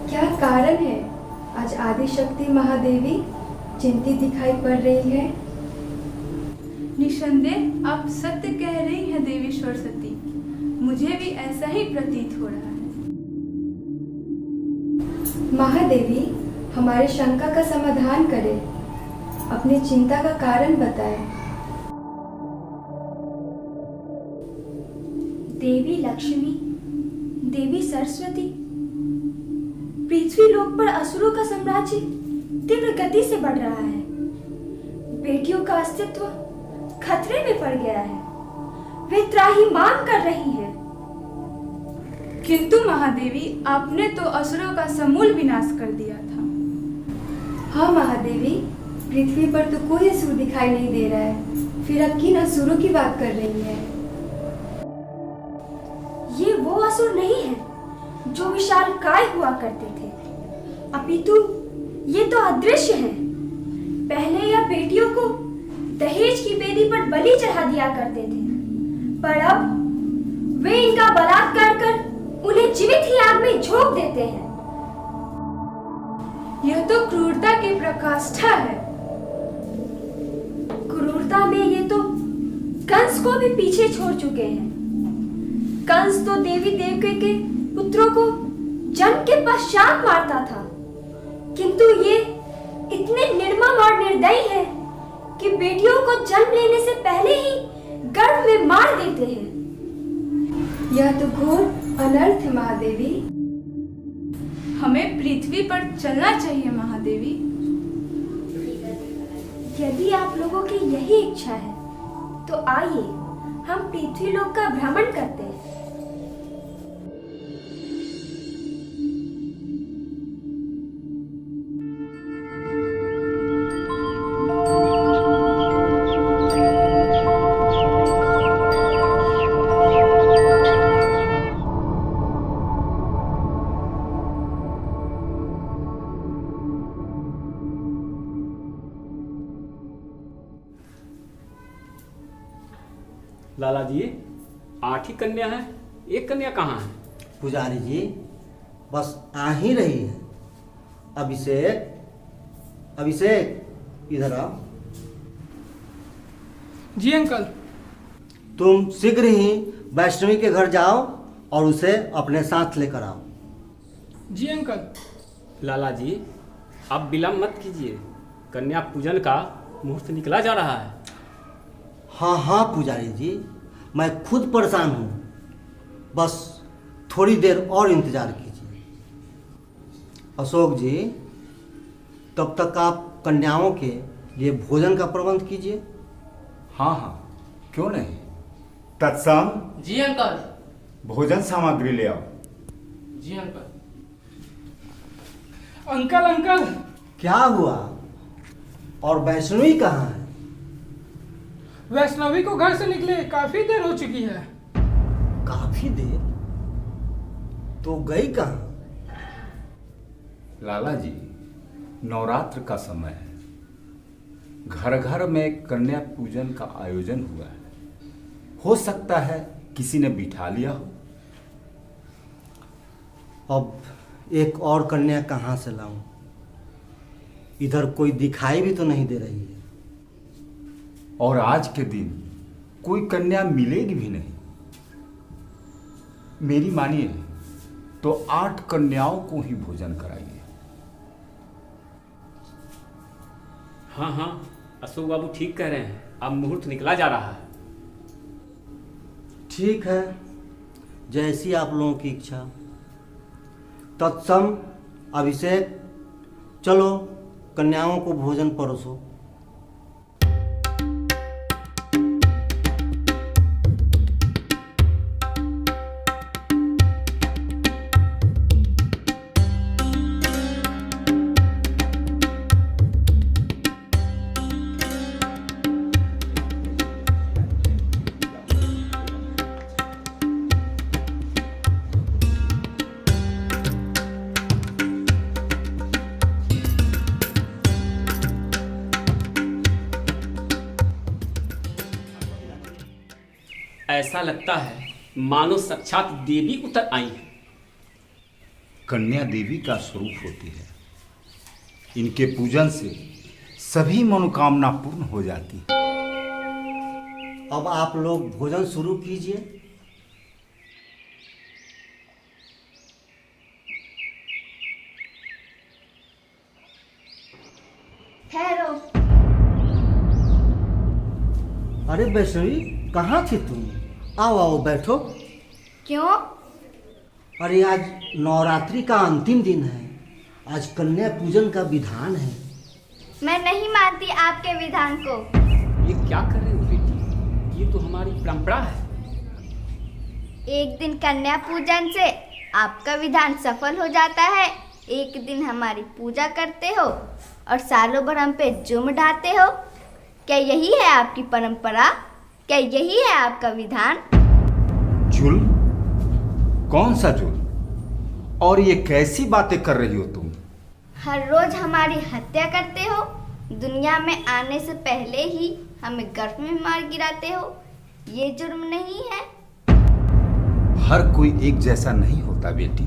क्या कारण है आज आदि शक्ति महादेवी चिंतित दिखाई पड़ रही है? निसंदेह आप सत्य कह रही हैं देवी सरस्वती, मुझे भी ऐसा ही प्रतीत हो रहा है। महादेवी हमारी शंका का समाधान करें, अपनी चिंता का कारण बताएं। देवी लक्ष्मी, देवी सरस्वती, पृथ्वी लोक पर असुरों का साम्राज्य तीव्र गति से बढ़ रहा है। बेटियों का अस्तित्व खतरे में पड़ गया है। वे त्राहिमाम कर रही हैं। किंतु महादेवी, आपने तो असुरों का समूल विनाश कर दिया था। हाँ महादेवी, पृथ्वी पर तो कोई असुर दिखाई नहीं दे रहा है, फिर अब किन असुरों की बात कर रही है? ये वो असुर नहीं है जो विशालकाय हुआ करते थे, अपितु ये तो अदृश्य हैं। पहले यह बेटियों को दहेज की बेदी पर बलि चढ़ा दिया करते थे, पर अब वे इनका बलात्कार कर उन्हें जीवित ही आग में झोंक देते हैं। यह तो क्रूरता की प्रकाष्ठा है। क्रूरता में ये तो कंस को भी पीछे छोड़ चुके हैं। कंस तो देवी देवके के पुत्रों को जन्म के पश्चात मारता था, किंतु ये इतने निर्मम और निर्दयी हैं कि बेटियों को जन्म लेने से पहले ही गर्भ में मार देते हैं। यह तो घोर अनर्थ है महादेवी। हमें पृथ्वी पर चलना चाहिए महादेवी। यदि आप लोगों की यही इच्छा है तो आइए हम पृथ्वी लोक का भ्रमण करते हैं। लाला जी, 8 ही कन्या है, एक कन्या कहाँ है? पुजारी जी, बस आ ही रही है। अभिषेक, अभिषेक इधर आओ। जी अंकल। तुम शीघ्र ही वैष्णवी के घर जाओ और उसे अपने साथ लेकर आओ। जी अंकल। लाला जी, अब विलम्ब मत कीजिए, कन्या पूजन का मुहूर्त निकला जा रहा है। हाँ हाँ पुजारी जी, मैं खुद परेशान हूँ, बस थोड़ी देर और इंतजार कीजिए। अशोक जी, तब तक आप कन्याओं के लिए भोजन का प्रबंध कीजिए। हाँ हाँ, क्यों नहीं। तत्सम। जी अंकल। भोजन सामग्री ले आओ। जी अंकल। Uncle uncle. क्या हुआ? और वैष्णवी कहाँ है? वैष्णवी को घर से निकले काफी देर हो चुकी है। काफी देर? तो गई कहाँ? लाला जी, नवरात्र का समय है, घर घर में कन्या पूजन का आयोजन हुआ है। हो सकता है किसी ने बिठा लिया हो। अब एक और कन्या कहाँ से लाऊं? इधर कोई दिखाई भी तो नहीं दे रही है। और आज के दिन कोई कन्या मिलेगी भी नहीं। मेरी मानिए तो 8 कन्याओं को ही भोजन कराइए। हाँ हाँ, अशोक बाबू ठीक कह रहे हैं, अब मुहूर्त निकला जा रहा है। ठीक है, जैसी आप लोगों की इच्छा। तत्सम। अभिषेक, चलो कन्याओं को भोजन परोसो। ऐसा लगता है मानो साक्षात देवी उतर आई है। कन्या देवी का स्वरूप होती है। इनके पूजन से सभी मनोकामना पूर्ण हो जाती है। अब आप लोग भोजन शुरू कीजिए। ठहरो। अरे वैष्णवी, कहाँ थी तुम? आओ आओ बैठो। क्यों? अरे आज नवरात्रि का अंतिम दिन है। आज कन्या पूजन का विधान है। मैं नहीं मानती आपके विधान को। ये क्या कर रहे हो बेटी? ये तो हमारी परंपरा है। एक दिन कन्या पूजन से आपका विधान सफल हो जाता है, एक दिन हमारी पूजा करते हो और सालों भर हम पे जुर्म ढाते हो। क्या यही है आपकी परंपरा? क्या यही है आपका विधान? जुल्म? कौन सा जुल्म? और ये कैसी बातें कर रही हो तुम? हर रोज हमारी हत्या करते हो, दुनिया में आने से पहले ही हमें गर्भ में मार गिराते हो। ये जुर्म नहीं है? हर कोई एक जैसा नहीं होता बेटी।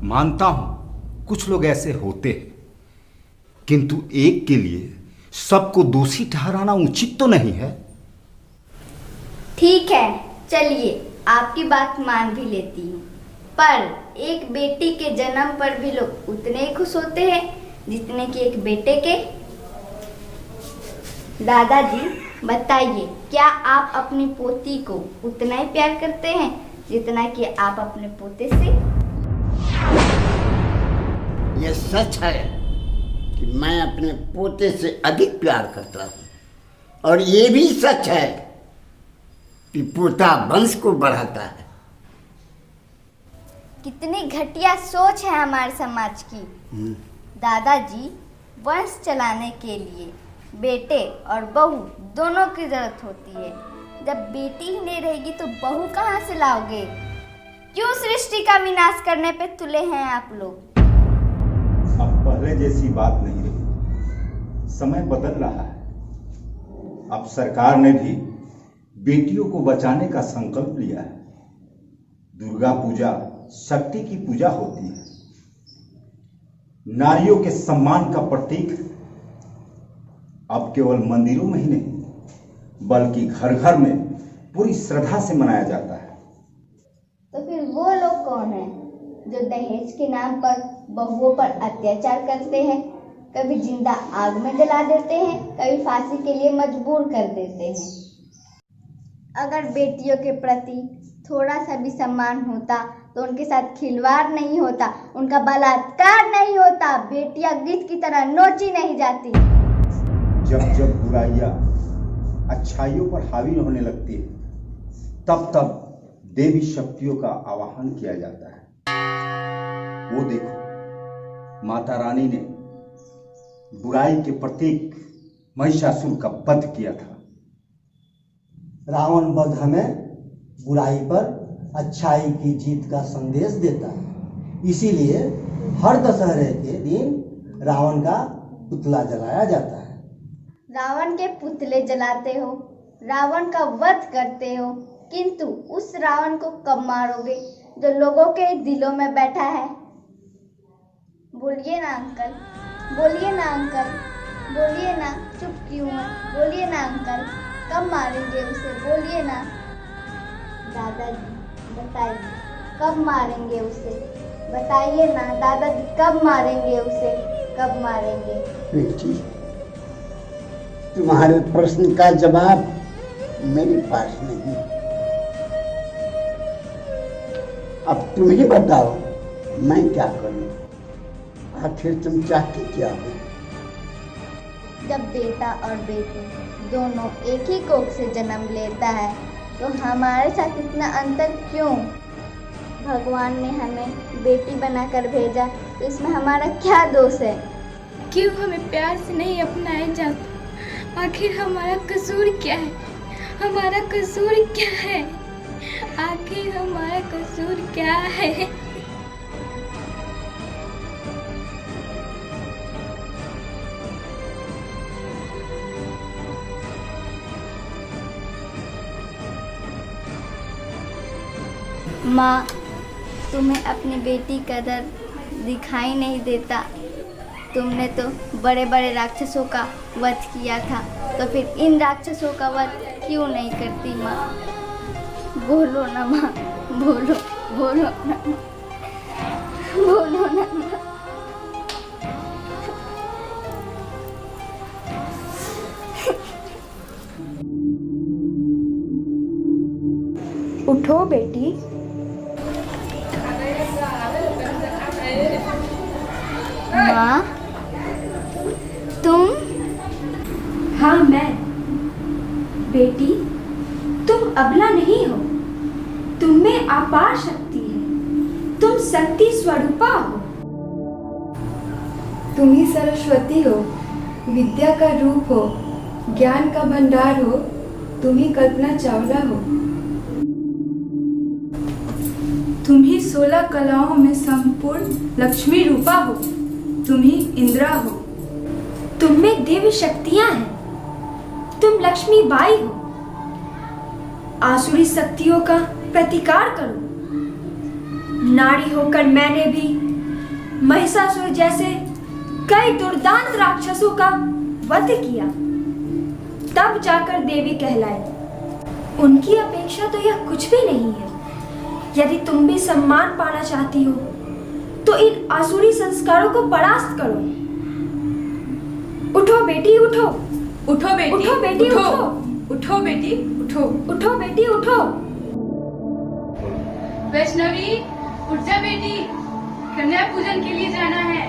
मानता हूं कुछ लोग ऐसे होते हैं, किंतु एक के लिए सबको दोषी ठहराना उचित तो नहीं है। ठीक है, चलिए आपकी बात मान भी लेती हूँ, पर एक बेटी के जन्म पर भी लोग उतने ही खुश होते हैं जितने कि एक बेटे के। दादाजी बताइए, क्या आप अपनी पोती को उतना ही प्यार करते हैं जितना कि आप अपने पोते से? ये सच है कि मैं अपने पोते से अधिक प्यार करता हूँ, और ये भी सच है कि पोता वंश को बढ़ाता है। कितनी घटिया सोच है हमारे समाज की। दादाजी, वंश चलाने के लिए बेटे और बहू दोनों की जरूरत होती है। जब बेटी ही नहीं रहेगी तो बहू कहाँ से लाओगे? क्यों सृष्टि का विनाश करने पे तुले हैं आप लोग? अब पहले जैसी बात नहीं रही, समय बदल रहा है। अब सरकार ने भी बेटियों को बचाने का संकल्प लिया है। दुर्गा पूजा शक्ति की पूजा होती है, नारियों के सम्मान का प्रतीक अब केवल मंदिरों में ही नहीं बल्कि घर घर में पूरी श्रद्धा से मनाया जाता है। तो फिर वो लोग कौन हैं जो दहेज के नाम पर बहुओं पर अत्याचार करते हैं? कभी जिंदा आग में जला देते हैं, कभी फांसी के लिए मजबूर कर देते हैं। अगर बेटियों के प्रति थोड़ा सा भी सम्मान होता तो उनके साथ खिलवाड़ नहीं होता, उनका बलात्कार नहीं होता, बेटियां गिद्ध की तरह नोची नहीं जाती। जब जब बुराइयां अच्छाइयों पर हावी होने लगती है, तब तब देवी शक्तियों का आवाहन किया जाता है। वो देखो, माता रानी ने बुराई के प्रतीक महिषासुर का वध किया था। रावण वध हमें बुराई पर अच्छाई की जीत का संदेश देता है। इसीलिए हर दशहरे के दिन रावण का पुतला जलाया जाता है। रावण के पुतले जलाते हो, रावण का वध करते हो, किंतु उस रावण को कब मारोगे जो लोगों के दिलों में बैठा है? बोलिए ना अंकल, बोलिए ना अंकल, बोलिए ना, चुप क्यों है? बोलिए ना अंकल, कब मारेंगे उसे? बोलिए ना। दादाजी बताइए, कब मारेंगे उसे? बताइए ना दादाजी, कब मारेंगे उसे? कब मारेंगे? बेटी, तुम्हारे प्रश्न का जवाब मेरे पास नहीं। अब तुम ही बताओ, मैं क्या करूं? आखिर तुम चाहती क्या हो? जब बेटा और बेटी दोनों एक ही कोख से जन्म लेता है तो हमारे साथ इतना अंतर क्यों? भगवान ने हमें बेटी बनाकर भेजा तो इसमें हमारा क्या दोष है? क्यों हमें प्यार से नहीं अपनाया जाता? आखिर हमारा कसूर क्या है? हमारा कसूर क्या है? आखिर हमारा कसूर क्या है? माँ, तुम्हें अपनी बेटी का दर्द दिखाई नहीं देता। तुमने तो बड़े बड़े राक्षसों का वध किया था, तो फिर इन राक्षसों का वध क्यों नहीं करती माँ? बोलो ना माँ, बोलो, बोलो ना माँ, बोलो ना माँ। उठो बेटी। माँ, तुम? हाँ मैं। बेटी, तुम अबला नहीं हो, तुम में अपार शक्ति है, तुम शक्ति स्वरूपा हो। तुम ही सरस्वती हो, विद्या का रूप हो, ज्ञान का भंडार हो, तुम ही कल्पना चावला हो। तुम ही 16 कलाओं में संपूर्ण लक्ष्मी रूपा हो, तुम ही इंद्रा हो। तुम में दिव्य शक्तियां हैं, तुम लक्ष्मी बाई हो। आसुरी शक्तियों का प्रतिकार करो। नारी होकर मैंने भी महिषासुर जैसे कई दुर्दांत राक्षसों का वध किया, तब जाकर देवी कहलाई। उनकी अपेक्षा तो यह कुछ भी नहीं है। यदि तुम भी सम्मान पाना चाहती हो तो इन आसुरी संस्कारों को परास्त करो। उठो बेटी, उठो। उठो बेटी, उठो बेटी, उठो। उठो। उठो बेटी, उठो। उठो बेटी, उठो। वैष्णवी, उठ जा बेटी, कन्या पूजन के लिए जाना है।